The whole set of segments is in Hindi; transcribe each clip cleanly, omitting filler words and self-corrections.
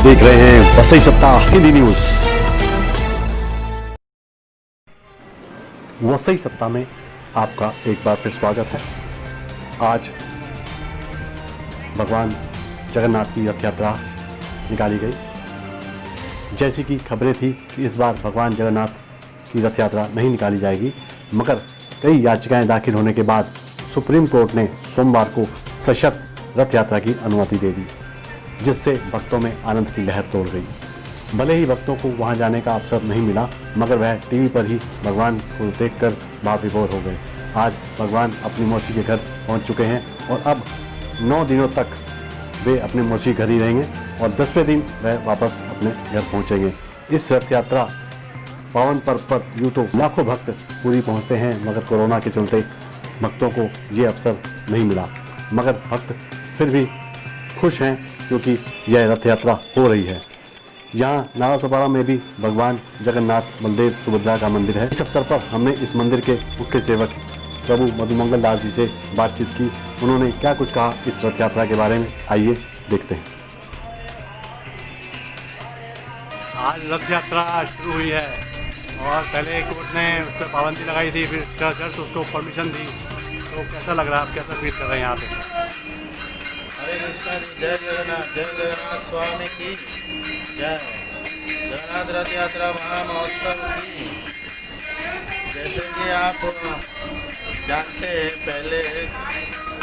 देख रहे हैं वसई सत्ता हिंदी न्यूज। वसई सत्ता में आपका एक बार फिर स्वागत है। आज भगवान जगन्नाथ की रथ यात्रा निकाली गई। जैसी कि खबरें थी कि इस बार भगवान जगन्नाथ की रथ यात्रा नहीं निकाली जाएगी, मगर कई याचिकाएं दाखिल होने के बाद सुप्रीम कोर्ट ने सोमवार को सशक्त रथ यात्रा की अनुमति दे दी, जिससे भक्तों में आनंद की लहर तोड़ गई। भले ही भक्तों को वहां जाने का अवसर नहीं मिला, मगर वह टीवी पर ही भगवान को देखकर भाव विभोर हो गए। आज भगवान अपनी मौसी के घर पहुंच चुके हैं और अब 9 दिनों तक वे अपने मौसी घर ही रहेंगे और 10वें दिन वह वापस अपने घर पहुंचेंगे। इस रथ यात्रा पावन पर्व पर यूँ तो लाखों भक्त पूरी पहुंचते हैं, मगर कोरोना के चलते भक्तों को ये अवसर नहीं मिला। मगर भक्त फिर भी खुश हैं क्योंकि यह रथ यात्रा हो रही है। यहाँ नालासोपारा में भी भगवान जगन्नाथ, बलदेव, सुभद्रा का मंदिर है। इस अवसर पर हमने इस मंदिर के मुख्य सेवक प्रभु मधुमंगल दास जी से बातचीत की। उन्होंने क्या कुछ कहा इस रथ यात्रा के बारे में, आइए देखते हैं। आज रथ यात्रा शुरू हुई है और पहले कोर्ट ने उस पर पाबंदी लगाई थी, फिर जज उसको परमिशन दी। तो कैसा लग रहा है, आप कैसा फील कर रहे हैं यहाँ पे? हरे कृष्णा जी, जय जगन्नाथ स्वामी की जय। जगन्नाथ रथ यात्रा महामहोत्सव की, जैसे कि आप जानते हैं, पहले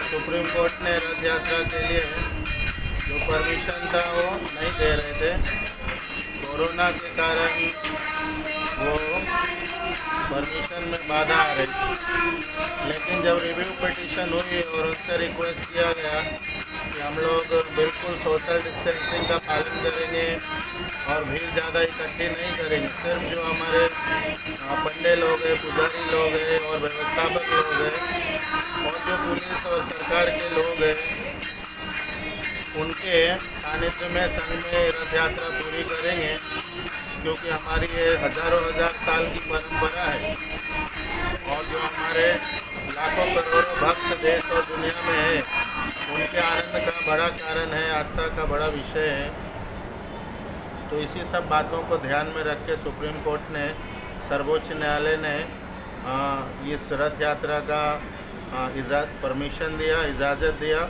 सुप्रीम कोर्ट ने रथ यात्रा के लिए जो परमिशन था वो नहीं दे रहे थे। कोरोना के कारण वो परमिशन में बाधा आ रही थी, लेकिन जब रिव्यू पिटीशन हुई और उससे रिक्वेस्ट किया गया कि हम लोग बिल्कुल सोशल डिस्टेंसिंग का पालन करेंगे और भीड़ ज़्यादा इकट्ठी नहीं करेंगे, सिर्फ जो हमारे पंडे लोग हैं, पुजारी लोग हैं और व्यवस्थापक लोग हैं और जो पुलिस और सरकार के लोग हैं, उनके सानिध्य में संघ में रथ यात्रा पूरी करेंगे, क्योंकि हमारी ये हज़ारों हजार साल की परंपरा है और जो हमारे लाखों करोड़ों भक्त देश और दुनिया में है, उनके आनंद का बड़ा कारण है, आस्था का बड़ा विषय है। तो इसी सब बातों को ध्यान में रख के सुप्रीम कोर्ट ने, सर्वोच्च न्यायालय ने इस रथ यात्रा का परमिशन दिया, इजाज़त दिया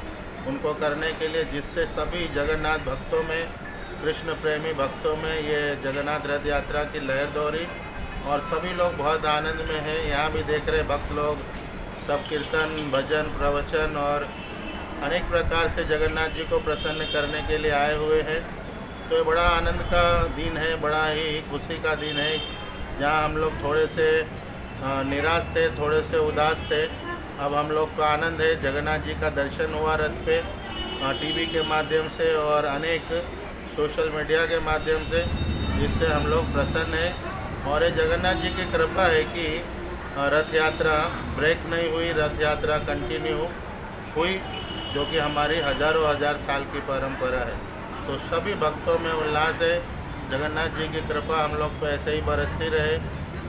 उनको करने के लिए, जिससे सभी जगन्नाथ भक्तों में, कृष्ण प्रेमी भक्तों में ये जगन्नाथ रथ यात्रा की लहर दौड़ी और सभी लोग बहुत आनंद में हैं। यहाँ भी देख रहे भक्त लोग सब कीर्तन, भजन, प्रवचन और अनेक प्रकार से जगन्नाथ जी को प्रसन्न करने के लिए आए हुए हैं। तो ये बड़ा आनंद का दिन है, बड़ा ही खुशी का दिन है। जहाँ हम लोग थोड़े से निराश थे, थोड़े से उदास थे, अब हम लोग को आनंद है। जगन्नाथ जी का दर्शन हुआ रथ पे, टीवी के माध्यम से और अनेक सोशल मीडिया के माध्यम से, जिससे हम लोग प्रसन्न हैं। और ये जगन्नाथ जी की कृपा है कि रथ यात्रा ब्रेक नहीं हुई, रथ यात्रा कंटिन्यू हुई, जो कि हमारी हज़ारों हजार साल की परंपरा है। तो सभी भक्तों में उल्लास है। जगन्नाथ जी की कृपा हम लोग पर ऐसे ही बरसती रहे,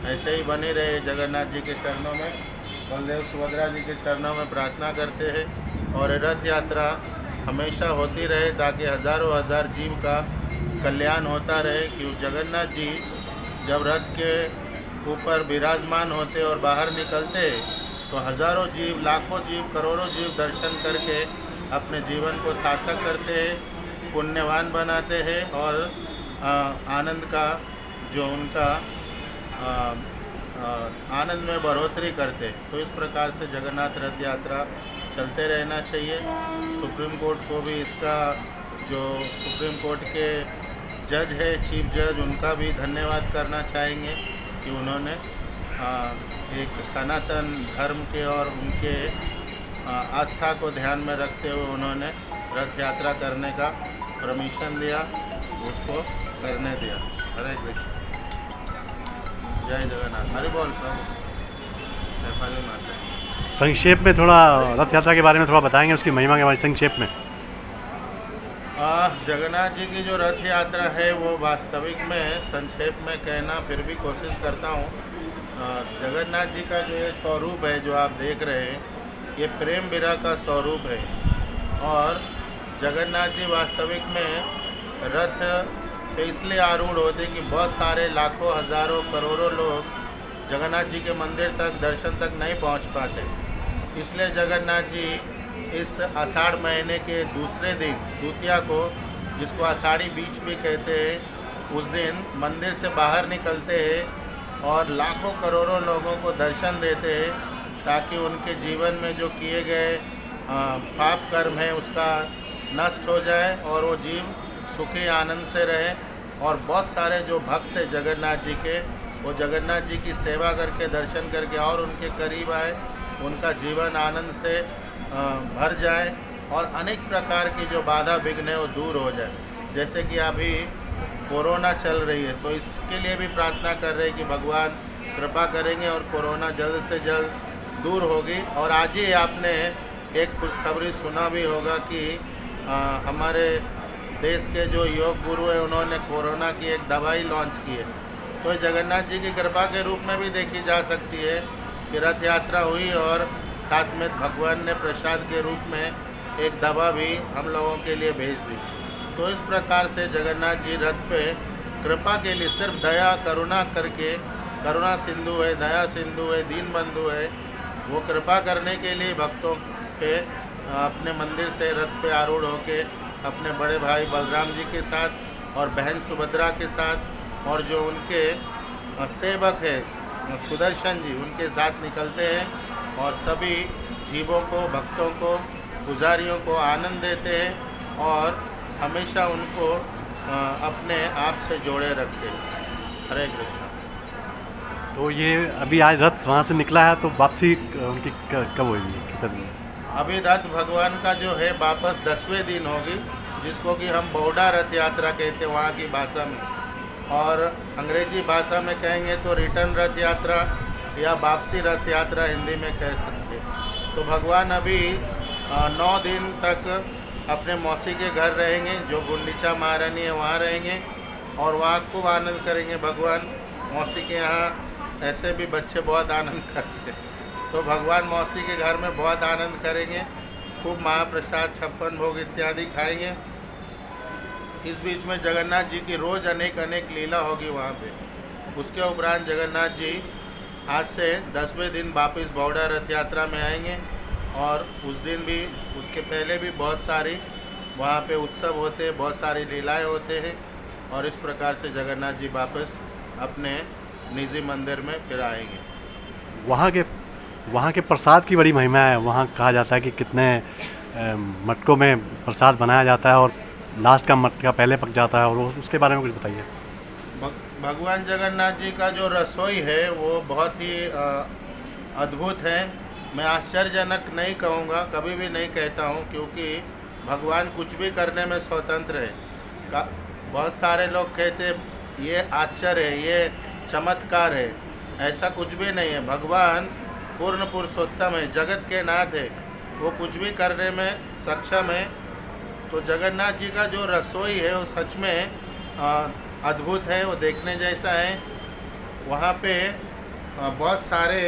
ऐसे ही बनी रहे। जगन्नाथ जी के चरणों में, बलदेव सुभद्रा जी के चरणों में प्रार्थना करते हैं और रथ यात्रा हमेशा होती रहे, ताकि हज़ारों हजार जीव का कल्याण होता रहे। क्यों जगन्नाथ जी जब रथ के ऊपर विराजमान होते और बाहर निकलते, तो हज़ारों जीव, लाखों जीव, करोड़ों जीव दर्शन करके अपने जीवन को सार्थक करते हैं, पुण्यवान बनाते हैं और आनंद का जो उनका आनंद में बढ़ोतरी करते। तो इस प्रकार से जगन्नाथ रथ यात्रा चलते रहना चाहिए। सुप्रीम कोर्ट को भी इसका, जो सुप्रीम कोर्ट के जज है, चीफ जज, उनका भी धन्यवाद करना चाहेंगे कि उन्होंने एक सनातन धर्म के और उनके आस्था को ध्यान में रखते हुए उन्होंने रथ यात्रा करने का परमिशन दिया, उसको करने दिया। हरे कृष्ण, जय जगन्नाथ। हरि बोल प्रभु। संक्षेप में थोड़ा रथ यात्रा के बारे में थोड़ा बताएंगे, उसकी महिमा के बारे में संक्षेप में। जगन्नाथ जी की जो रथ यात्रा है वो वास्तविक में संक्षेप में कहना फिर भी कोशिश करता हूँ। जगन्नाथ जी का जो ये स्वरूप है जो आप देख रहे हैं, ये प्रेम विरह का स्वरूप है और जगन्नाथ जी वास्तविक में रथ पे इसलिए आरूढ़ होते कि बहुत सारे लाखों हजारों करोड़ों लोग जगन्नाथ जी के मंदिर तक दर्शन तक नहीं पहुंच पाते। इसलिए जगन्नाथ जी इस आषाढ़ महीने के दूसरे दिन द्वितीया को, जिसको आषाढ़ी बीज भी कहते हैं, उस दिन मंदिर से बाहर निकलते हैं और लाखों करोड़ों लोगों को दर्शन देते हैं, ताकि उनके जीवन में जो किए गए पाप कर्म है उसका नष्ट हो जाए और वो जीव सुखी आनंद से रहे। और बहुत सारे जो भक्त हैं जगन्नाथ जी के, वो जगन्नाथ जी की सेवा करके दर्शन करके और उनके करीब आए, उनका जीवन आनंद से भर जाए और अनेक प्रकार की जो बाधा विघ्न है वो दूर हो जाए। जैसे कि अभी कोरोना चल रही है, तो इसके लिए भी प्रार्थना कर रहे हैं कि भगवान कृपा करेंगे और कोरोना जल्द से जल्द दूर होगी। और आज ही आपने एक खुशखबरी सुना भी होगा कि हमारे देश के जो योग गुरु हैं उन्होंने कोरोना की एक दवाई लॉन्च की है। तो जगन्नाथ जी की कृपा के रूप में भी देखी जा सकती है कि रथ यात्रा हुई और साथ में भगवान ने प्रसाद के रूप में एक दवा भी हम लोगों के लिए भेज दी। तो इस प्रकार से जगन्नाथ जी रथ पे कृपा के लिए सिर्फ दया करुणा करके, करुणा सिंधु है, दया सिंधु है, दीन बंधु है, वो कृपा करने के लिए भक्तों पे अपने मंदिर से रथ पे आरूढ़ होके अपने बड़े भाई बलराम जी के साथ और बहन सुभद्रा के साथ और जो उनके सेवक है सुदर्शन जी, उनके साथ निकलते हैं और सभी जीवों को, भक्तों को, पुजारियों को आनंद देते हैं और हमेशा उनको अपने आप से जोड़े रखते हैं। हरे कृष्ण। तो ये अभी आज रथ वहाँ से निकला है, तो वापसी उनकी कब होगी, कितने दिन? अभी रथ भगवान का जो है वापस 10वें दिन होगी, जिसको कि हम बौड़ा रथ यात्रा कहते हैं वहाँ की भाषा में, और अंग्रेजी भाषा में कहेंगे तो रिटर्न रथ यात्रा या वापसी रथ यात्रा हिंदी में कह सकते हैं। तो भगवान अभी 9 दिन तक अपने मौसी के घर रहेंगे, जो गुंडीचा महारानी है वहाँ रहेंगे और वहाँ खूब आनंद करेंगे भगवान। मौसी के यहाँ ऐसे भी बच्चे बहुत आनंद करते हैं, तो भगवान मौसी के घर में बहुत आनंद करेंगे, खूब महाप्रसाद, 56 भोग इत्यादि खाएंगे। इस बीच में जगन्नाथ जी की रोज़ अनेक अनेक लीला होगी वहाँ पे। उसके उपरांत जगन्नाथ जी आज से 10वें दिन वापस बौड़ा रथ यात्रा में आएंगे और उस दिन भी, उसके पहले भी बहुत सारी वहाँ पे उत्सव होते हैं, बहुत सारी लीलाएं होते हैं और इस प्रकार से जगन्नाथ जी वापस अपने निजी मंदिर में फिर आएंगे। वहाँ के प्रसाद की बड़ी महिमा है। वहाँ कहा जाता है कि कितने मटकों में प्रसाद बनाया जाता है और लास्ट का मटका पहले पक जाता है, और उसके बारे में कुछ बताइए। भगवान जगन्नाथ जी का जो रसोई है वो बहुत ही अद्भुत है। मैं आश्चर्यजनक नहीं कहूँगा, कभी भी नहीं कहता हूँ, क्योंकि भगवान कुछ भी करने में स्वतंत्र है। बहुत सारे लोग कहते ये आश्चर्य है, ये चमत्कार है, ऐसा कुछ भी नहीं है। भगवान पूर्ण पुरुषोत्तम है, जगत के नाथ है, वो कुछ भी करने में सक्षम है। तो जगन्नाथ जी का जो रसोई है वो सच में अद्भुत है, वो देखने जैसा है। वहाँ पे बहुत सारे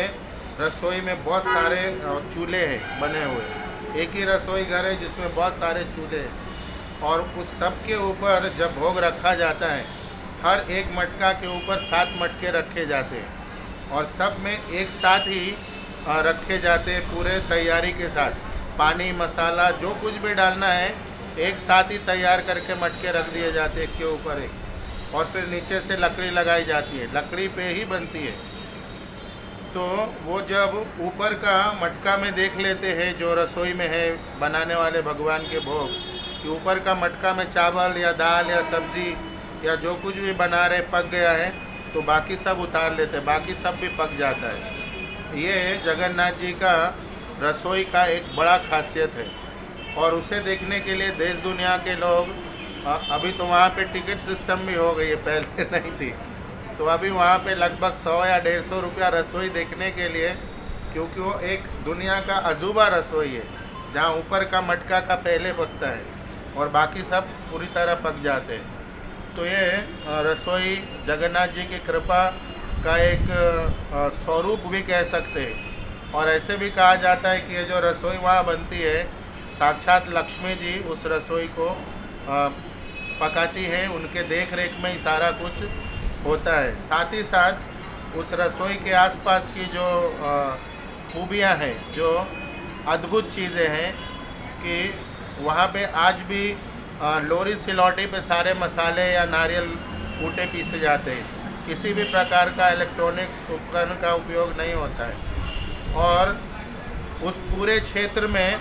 रसोई में बहुत सारे चूल्हे हैं बने हुए। एक ही रसोई घर है जिसमें बहुत सारे चूल्हे हैं और उस सब के ऊपर जब भोग रखा जाता है, हर एक मटका के ऊपर 7 मटके रखे जाते हैं और सब में एक साथ ही रखे जाते हैं, पूरे तैयारी के साथ। पानी, मसाला, जो कुछ भी डालना है एक साथ ही तैयार करके मटके रख दिए जाते हैं एक के ऊपर एक, और फिर नीचे से लकड़ी लगाई जाती है, लकड़ी पे ही बनती है। तो वो जब ऊपर का मटका में देख लेते हैं जो रसोई में है बनाने वाले भगवान के भोग, कि ऊपर का मटका में चावल या दाल या सब्जी या जो कुछ भी बना रहे पक गया है, तो बाकी सब उतार लेते हैं, बाकी सब भी पक जाता है। ये जगन्नाथ जी का रसोई का एक बड़ा खासियत है और उसे देखने के लिए देश दुनिया के लोग, अभी तो वहाँ पे टिकट सिस्टम भी हो गई है, पहले नहीं थी, तो अभी वहाँ पे लगभग 100 या 150 रुपया रसोई देखने के लिए, क्योंकि वो एक दुनिया का अजूबा रसोई है जहाँ ऊपर का मटका का पहले पकता है और बाकी सब पूरी तरह पक जाते हैं। तो ये रसोई जगन्नाथ जी की कृपा का एक स्वरूप भी कह सकते हैं। और ऐसे भी कहा जाता है कि ये जो रसोई वहाँ बनती है, साक्षात लक्ष्मी जी उस रसोई को पकाती है, उनके देख रेख में ही सारा कुछ होता है। साथ ही साथ उस रसोई के आसपास की जो खूबियाँ हैं, जो अद्भुत चीज़ें हैं कि वहाँ पे आज भी लोरी सिलौटी पे सारे मसाले या नारियल कूटे पीसे जाते हैं। किसी भी प्रकार का इलेक्ट्रॉनिक्स उपकरण का उपयोग नहीं होता है। और उस पूरे क्षेत्र में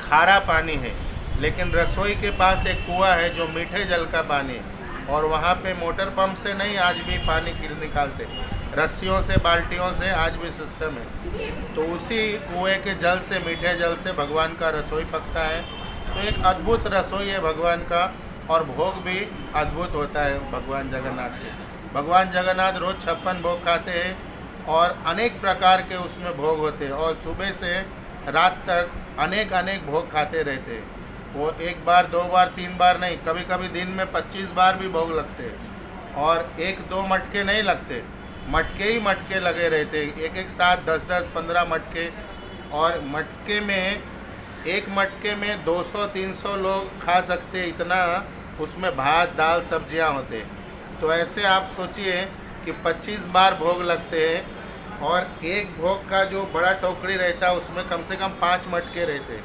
खारा पानी है, लेकिन रसोई के पास एक कुआं है जो मीठे जल का पानी है, और वहाँ पे मोटर पंप से नहीं आज भी पानी निकालते, रस्सियों से, बाल्टियों से आज भी सिस्टम है। तो उसी कुएं के जल से, मीठे जल से भगवान का रसोई पकता है। तो एक अद्भुत रसोई है भगवान का, और भोग भी अद्भुत होता है भगवान जगन्नाथ के। भगवान जगन्नाथ रोज़ 56 भोग खाते हैं और अनेक प्रकार के उसमें भोग होते हैं, और सुबह से रात तक अनेक अनेक भोग खाते रहते हैं। वो एक बार, दो बार, तीन बार नहीं, कभी कभी दिन में 25 बार भी भोग लगते हैं। और एक दो मटके नहीं लगते, मटके ही मटके लगे रहते हैं, एक एक साथ 10-10, 15 मटके। और मटके में, एक मटके में 200-300 लोग खा सकते, इतना उसमें भात, दाल, सब्जियां होते। तो ऐसे आप सोचिए कि 25 बार भोग लगते हैं, और एक भोग का जो बड़ा टोकरी रहता है उसमें कम से कम 5 मटके रहते।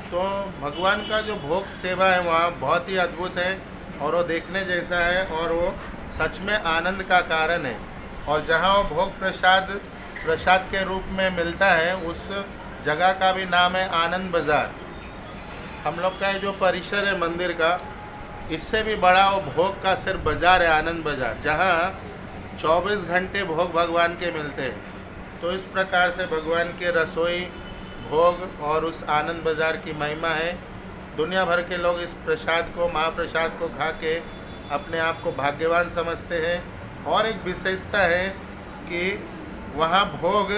तो भगवान का जो भोग सेवा है वहाँ बहुत ही अद्भुत है, और वो देखने जैसा है, और वो सच में आनंद का कारण है। और जहाँ वो भोग प्रसाद के रूप में मिलता है, उस जगह का भी नाम है आनंद बाज़ार। हम लोग का जो परिसर है मंदिर का, इससे भी बड़ा वो भोग का सिर्फ बाज़ार है, आनंद बाज़ार, जहाँ 24 घंटे भोग भगवान के मिलते हैं। तो इस प्रकार से भगवान के रसोई, भोग और उस आनंद बाज़ार की महिमा है। दुनिया भर के लोग इस प्रसाद को, महाप्रसाद को खा के अपने आप को भाग्यवान समझते हैं। और एक विशेषता है कि वहाँ भोग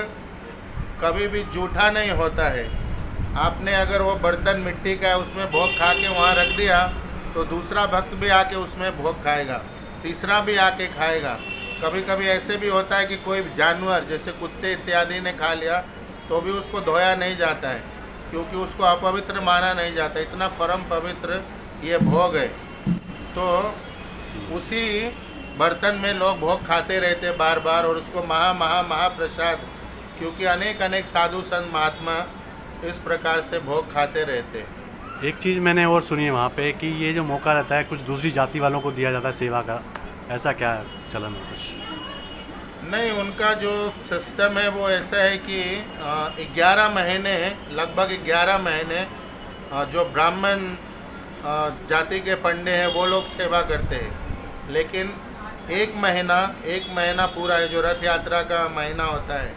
कभी भी जूठा नहीं होता है। आपने अगर वो बर्तन मिट्टी का है, उसमें भोग खा के वहाँ रख दिया, तो दूसरा भक्त भी आके उसमें भोग खाएगा, तीसरा भी आके खाएगा। कभी कभी ऐसे भी होता है कि कोई जानवर जैसे कुत्ते इत्यादि ने खा लिया, तो भी उसको धोया नहीं जाता है, क्योंकि उसको अपवित्र माना नहीं जाता। इतना परम पवित्र ये भोग है। तो उसी बर्तन में लोग भोग खाते रहते बार बार, और उसको महाप्रसाद, क्योंकि अनेक अनेक साधु संत महात्मा इस प्रकार से भोग खाते रहते। एक चीज़ मैंने और सुनी है वहाँ पे कि ये जो मौका रहता है कुछ दूसरी जाति वालों को दिया जाता है सेवा का, ऐसा क्या चलन है कुछ? नहीं, उनका जो सिस्टम है वो ऐसा है कि 11 महीने, लगभग 11 महीने जो ब्राह्मण जाति के पंडे हैं वो लोग सेवा करते हैं। लेकिन एक महीना पूरा है, जो रथ यात्रा का महीना होता है,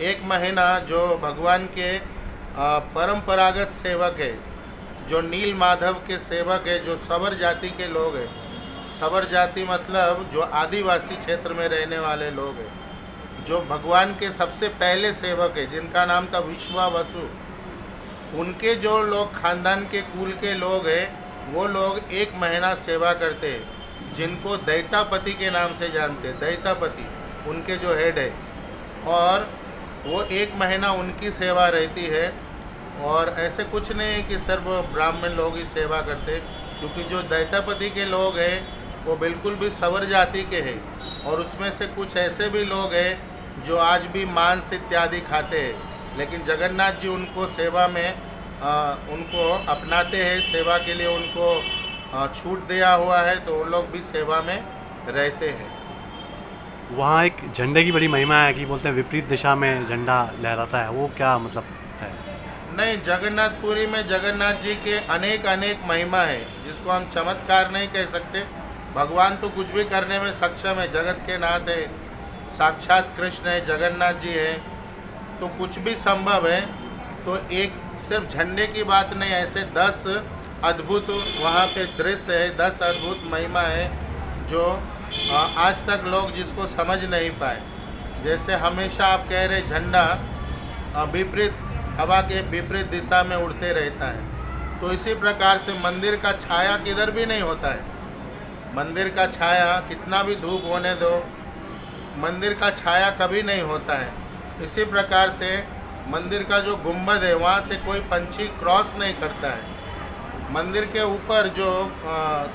एक महीना जो भगवान के परंपरागत सेवक है, जो नील माधव के सेवक है, जो सवर जाति के लोग हैं। सवर जाति मतलब जो आदिवासी क्षेत्र में रहने वाले लोग हैं, जो भगवान के सबसे पहले सेवक है, जिनका नाम था विश्वावसु। उनके जो लोग खानदान के कुल के लोग हैं, वो लोग एक महीना सेवा करते हैं, जिनको दैतापति के नाम से जानते हैं। दैतापति उनके जो हेड है, और वो एक महीना उनकी सेवा रहती है। और ऐसे कुछ नहीं है कि सिर्फ ब्राह्मण लोग ही सेवा करते, क्योंकि जो दैतापति के लोग हैं वो बिल्कुल भी सवर जाति के हैं, और उसमें से कुछ ऐसे भी लोग हैं जो आज भी मांस इत्यादि खाते हैं। लेकिन जगन्नाथ जी उनको सेवा में उनको अपनाते हैं, सेवा के लिए उनको छूट दिया हुआ है, तो वो लोग भी सेवा में रहते हैं। वहाँ एक झंडे की बड़ी महिमा है कि बोलते हैं विपरीत दिशा में झंडा लहराता है, वो क्या मतलब है? नहीं, जगन्नाथपुरी में जगन्नाथ जी के अनेक अनेक महिमा है, जिसको हम चमत्कार नहीं कह सकते। भगवान तो कुछ भी करने में सक्षम है, जगत के नाथ है, साक्षात कृष्ण है, जगन्नाथ जी है, तो कुछ भी संभव है। तो एक सिर्फ झंडे की बात नहीं, ऐसे 10 अद्भुत वहाँ पे दृश्य है, 10 अद्भुत महिमा है, जो आज तक लोग जिसको समझ नहीं पाए। जैसे हमेशा आप कह रहे झंडा विपरीत, हवा के विपरीत दिशा में उड़ते रहता है, तो इसी प्रकार से मंदिर का छाया किधर भी नहीं होता है। मंदिर का छाया कितना भी धूप होने दो, मंदिर का छाया कभी नहीं होता है। इसी प्रकार से मंदिर का जो गुंबद है, वहाँ से कोई पंछी क्रॉस नहीं करता है। मंदिर के ऊपर जो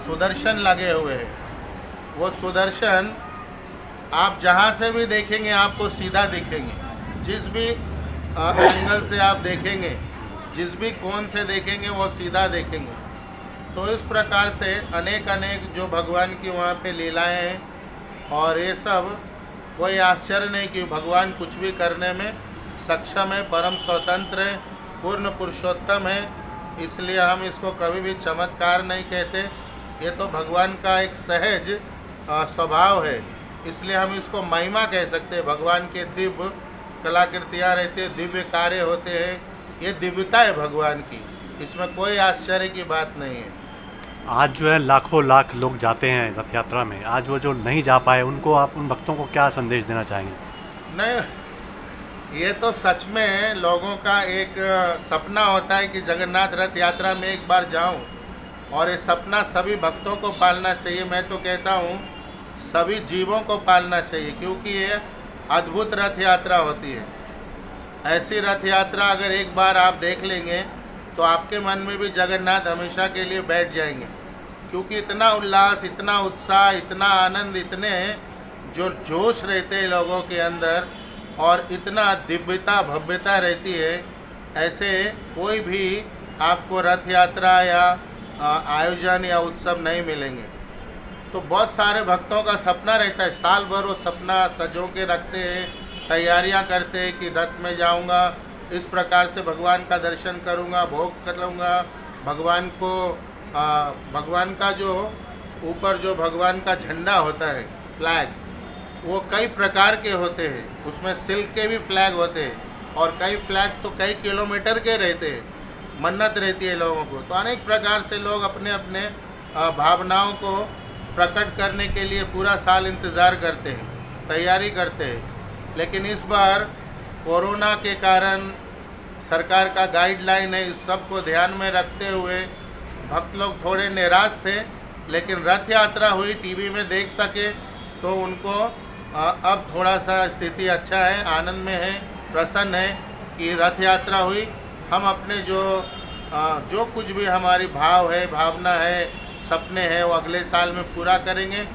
सुदर्शन लगे हुए हैं, वो सुदर्शन आप जहाँ से भी देखेंगे आपको सीधा दिखेंगे। जिस भी एंगल से आप देखेंगे, जिस भी कोण से देखेंगे वो सीधा देखेंगे। तो इस प्रकार से अनेक अनेक जो भगवान की वहाँ पे लीलाएं हैं, और ये सब कोई आश्चर्य नहीं कि भगवान कुछ भी करने में सक्षम है, परम स्वतंत्र है, पूर्ण पुरुषोत्तम है। इसलिए हम इसको कभी भी चमत्कार नहीं कहते, ये तो भगवान का एक सहज स्वभाव है। इसलिए हम इसको महिमा कह सकते हैं। भगवान के दिव्य कलाकृतियाँ रहती है, दिव्य कार्य होते हैं, ये दिव्यता है भगवान की, इसमें कोई आश्चर्य की बात नहीं है। आज जो है लाखों लाख लोग जाते हैं रथ यात्रा में, आज वो जो नहीं जा पाए उनको आप, उन भक्तों को क्या संदेश देना चाहेंगे? नहीं, ये तो सच में लोगों का एक सपना होता है कि जगन्नाथ रथ यात्रा में एक बार जाऊं, और ये सपना सभी भक्तों को पालना चाहिए। मैं तो कहता हूं सभी जीवों को पालना चाहिए, क्योंकि ये अद्भुत रथ यात्रा होती है। ऐसी रथ यात्रा अगर एक बार आप देख लेंगे तो आपके मन में भी जगन्नाथ हमेशा के लिए बैठ जाएंगे, क्योंकि इतना उल्लास, इतना उत्साह, इतना आनंद, इतने जो जोश रहते हैं लोगों के अंदर, और इतना दिव्यता भव्यता रहती है, ऐसे कोई भी आपको रथ यात्रा या आयोजन या उत्सव नहीं मिलेंगे। तो बहुत सारे भक्तों का सपना रहता है, साल भर वो सपना सजो के रखते हैं, तैयारियां करते हैं कि रथ में जाऊंगा, इस प्रकार से भगवान का दर्शन करूंगा, भोग कर लूँगा, भगवान को भगवान का जो ऊपर जो भगवान का झंडा होता है, फ्लैग, वो कई प्रकार के होते हैं, उसमें सिल्क के भी फ्लैग होते हैं, और कई फ्लैग तो कई किलोमीटर के रहते हैं। मन्नत रहती है लोगों को, तो अनेक प्रकार से लोग अपने अपने भावनाओं को प्रकट करने के लिए पूरा साल इंतज़ार करते हैं, तैयारी करते हैं। लेकिन इस बार कोरोना के कारण सरकार का गाइडलाइन है, इस सब को ध्यान में रखते हुए भक्त लोग थोड़े निराश थे, लेकिन रथ यात्रा हुई, टीवी में देख सके तो उनको अब थोड़ा सा स्थिति अच्छा है, आनंद में है, प्रसन्न है कि रथ यात्रा हुई। हम अपने जो कुछ भी हमारी भाव है, भावना है, सपने हैं, वो अगले साल में पूरा करेंगे।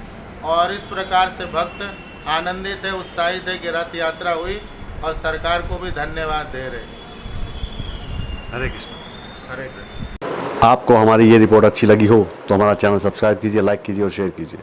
और इस प्रकार से भक्त आनंदित है, उत्साहित है कि रथ यात्रा हुई, और सरकार को भी धन्यवाद दे रहे। हरे कृष्ण। हरे कृष्ण। आपको हमारी ये रिपोर्ट अच्छी लगी हो तो हमारा चैनल सब्सक्राइब कीजिए, लाइक कीजिए और शेयर कीजिए।